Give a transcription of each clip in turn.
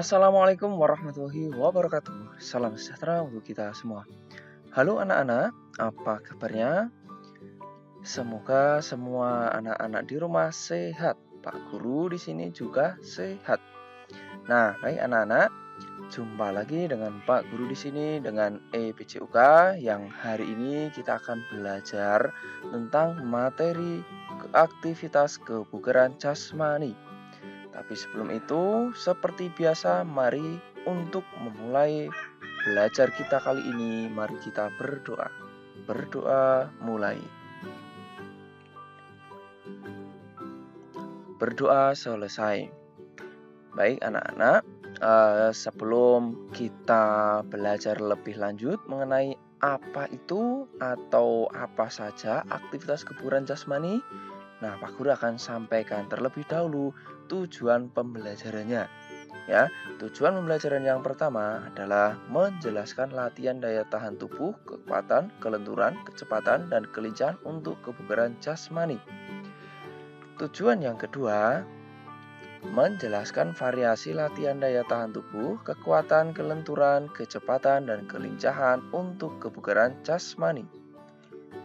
Assalamualaikum warahmatullahi wabarakatuh. Salam sejahtera untuk kita semua. Halo anak-anak, apa kabarnya? Semoga semua anak-anak di rumah sehat. Pak Guru di sini juga sehat. Nah, baik anak-anak, jumpa lagi dengan Pak Guru di sini dengan EBCUK yang hari ini kita akan belajar tentang materi aktivitas kebugaran jasmani. Tapi sebelum itu, seperti biasa, mari untuk memulai belajar kita kali ini, mari kita berdoa. Berdoa mulai. Berdoa selesai. Baik anak-anak, sebelum kita belajar lebih lanjut mengenai apa itu atau apa saja aktivitas kebugaran jasmani, nah Pak Guru akan sampaikan terlebih dahulu tujuan pembelajarannya. Ya, tujuan pembelajaran yang pertama adalah menjelaskan latihan daya tahan tubuh, kekuatan, kelenturan, kecepatan, dan kelincahan untuk kebugaran jasmani. Tujuan yang kedua, menjelaskan variasi latihan daya tahan tubuh, kekuatan, kelenturan, kecepatan, dan kelincahan untuk kebugaran jasmani.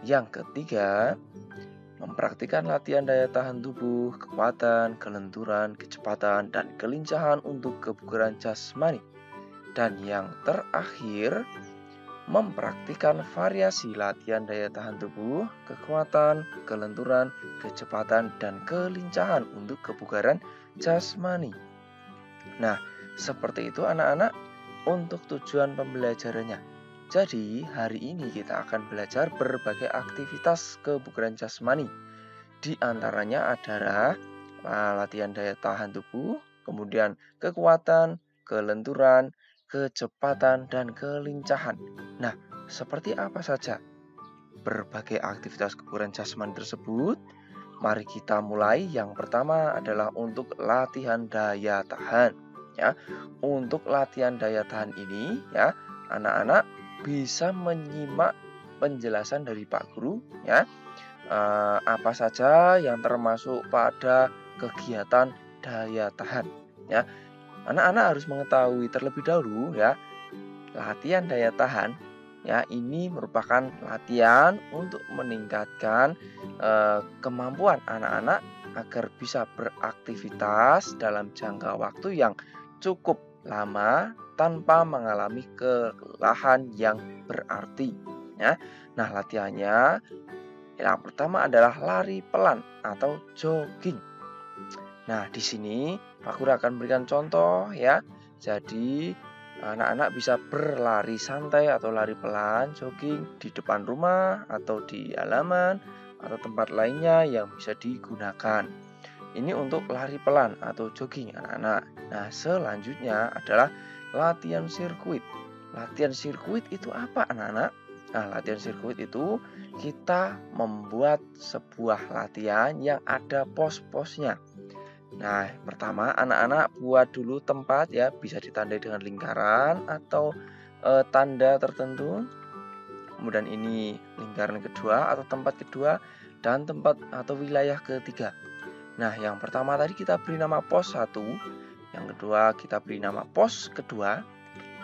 Yang ketiga, mempraktikkan latihan daya tahan tubuh, kekuatan, kelenturan, kecepatan, dan kelincahan untuk kebugaran jasmani. Dan yang terakhir, mempraktikkan variasi latihan daya tahan tubuh, kekuatan, kelenturan, kecepatan, dan kelincahan untuk kebugaran jasmani. Nah, seperti itu anak-anak untuk tujuan pembelajarannya. Jadi, hari ini kita akan belajar berbagai aktivitas kebugaran jasmani. Di antaranya adalah latihan daya tahan tubuh, kemudian kekuatan, kelenturan, kecepatan, dan kelincahan. Nah, seperti apa saja berbagai aktivitas kebugaran jasmani tersebut? Mari kita mulai. Yang pertama adalah untuk latihan daya tahan. Ya, untuk latihan daya tahan ini, ya, anak-anak bisa menyimak penjelasan dari Pak Guru, ya. Apa saja yang termasuk pada kegiatan daya tahan, ya. Anak-anak harus mengetahui terlebih dahulu, ya, latihan daya tahan, ya, ini merupakan latihan untuk meningkatkan kemampuan anak-anak agar bisa beraktivitas dalam jangka waktu yang cukup lama tanpa mengalami kelelahan yang berarti, ya. Nah, latihannya yang pertama adalah lari pelan atau jogging. Nah, di sini Pak Guru akan berikan contoh, ya. Jadi, anak-anak bisa berlari santai atau lari pelan, jogging di depan rumah atau di halaman atau tempat lainnya yang bisa digunakan. Ini untuk lari pelan atau jogging anak-anak. Nah, selanjutnya adalah latihan sirkuit. Latihan sirkuit itu apa anak-anak? Nah, latihan sirkuit itu kita membuat sebuah latihan yang ada pos-posnya. Nah, pertama anak-anak buat dulu tempat, ya, bisa ditandai dengan lingkaran atau tanda tertentu. Kemudian ini lingkaran kedua atau tempat kedua dan tempat atau wilayah ketiga. Nah, yang pertama tadi kita beri nama pos 1, yang kedua kita beri nama pos kedua,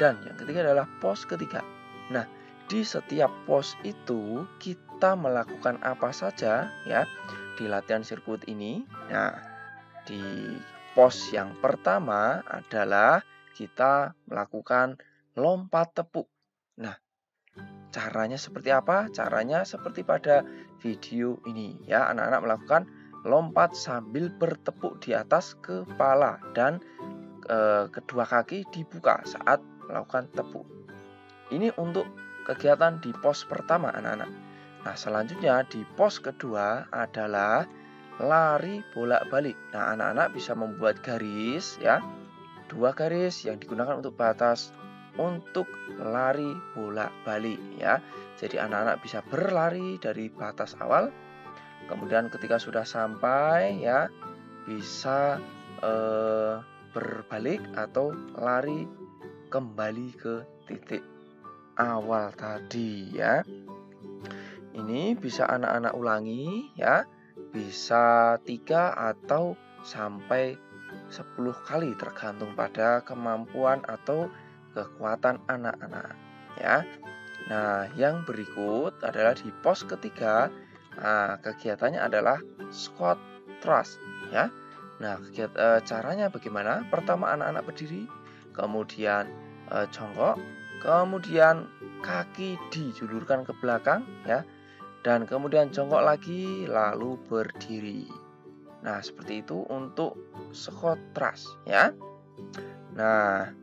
dan yang ketiga adalah pos ketiga. Nah, di setiap pos itu kita melakukan apa saja, ya, di latihan sirkuit ini. Nah, di pos yang pertama adalah kita melakukan lompat tepuk. Nah, caranya seperti apa? Caranya seperti pada video ini, ya. Anak-anak melakukan lompat sambil bertepuk di atas kepala dan kedua kaki dibuka saat melakukan tepuk. Ini untuk kegiatan di pos pertama anak-anak. Nah, selanjutnya di pos kedua adalah lari bolak-balik. Nah, anak-anak bisa membuat garis, ya, 2 garis yang digunakan untuk batas untuk lari bolak-balik, ya. Jadi anak-anak bisa berlari dari batas awal, kemudian ketika sudah sampai, ya, bisa berbalik atau lari kembali ke titik awal tadi, ya. Ini bisa anak-anak ulangi, ya. Bisa 3 atau sampai 10 kali tergantung pada kemampuan atau kekuatan anak-anak ya. Nah, yang berikut adalah di pos ketiga. Nah, kegiatannya adalah squat thrust ya. Nah, caranya bagaimana? Pertama anak-anak berdiri, kemudian jongkok, kemudian kaki dijulurkan ke belakang ya, dan kemudian jongkok lagi lalu berdiri. Nah, seperti itu untuk squat thrust ya. Nah,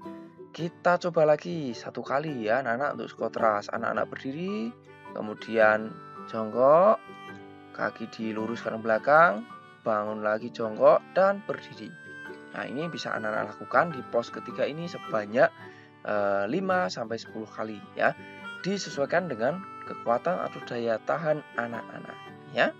kita coba lagi satu kali ya anak-anak untuk squat thrust. Anak-anak berdiri, kemudian jongkok, kaki diluruskan ke belakang, bangun lagi jongkok dan berdiri. Nah, ini bisa anak-anak lakukan di pos ketiga ini sebanyak 5-10 kali ya. Disesuaikan dengan kekuatan atau daya tahan anak-anak ya.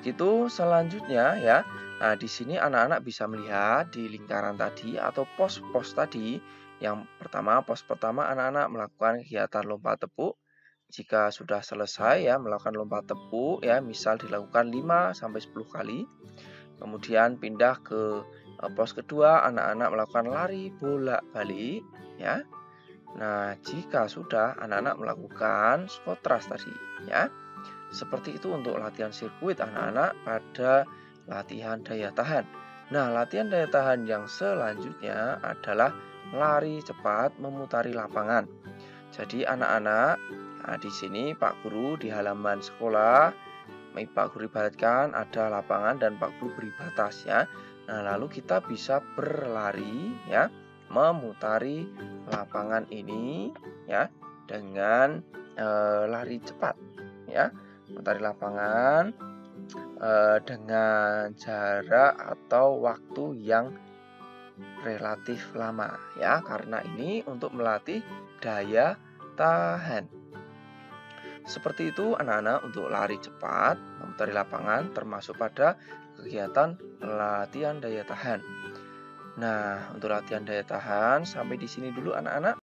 Begitu selanjutnya ya. Nah, di sini anak-anak bisa melihat di lingkaran tadi atau pos-pos tadi. Yang pertama, pos pertama anak-anak melakukan kegiatan lompat tepuk. Jika sudah selesai ya melakukan lompat tepuk ya, misal dilakukan 5-10 kali. Kemudian pindah ke pos kedua, anak-anak melakukan lari bolak-balik ya. Nah, jika sudah anak-anak melakukan squat thrust tadi ya. Seperti itu untuk latihan sirkuit anak-anak pada latihan daya tahan. Nah, latihan daya tahan yang selanjutnya adalah lari cepat memutari lapangan. Jadi anak-anak, nah di sini Pak Guru di halaman sekolah, Pak Guru ibaratkan ada lapangan dan Pak Guru beri batas ya. Nah, lalu kita bisa berlari ya, memutari lapangan ini ya dengan lari cepat ya. Memutari lapangan dengan jarak atau waktu yang relatif lama ya, karena ini untuk melatih daya tahan. Seperti itu anak-anak untuk lari cepat, memutari lapangan termasuk pada kegiatan latihan daya tahan. Nah, untuk latihan daya tahan sampai di sini dulu anak-anak.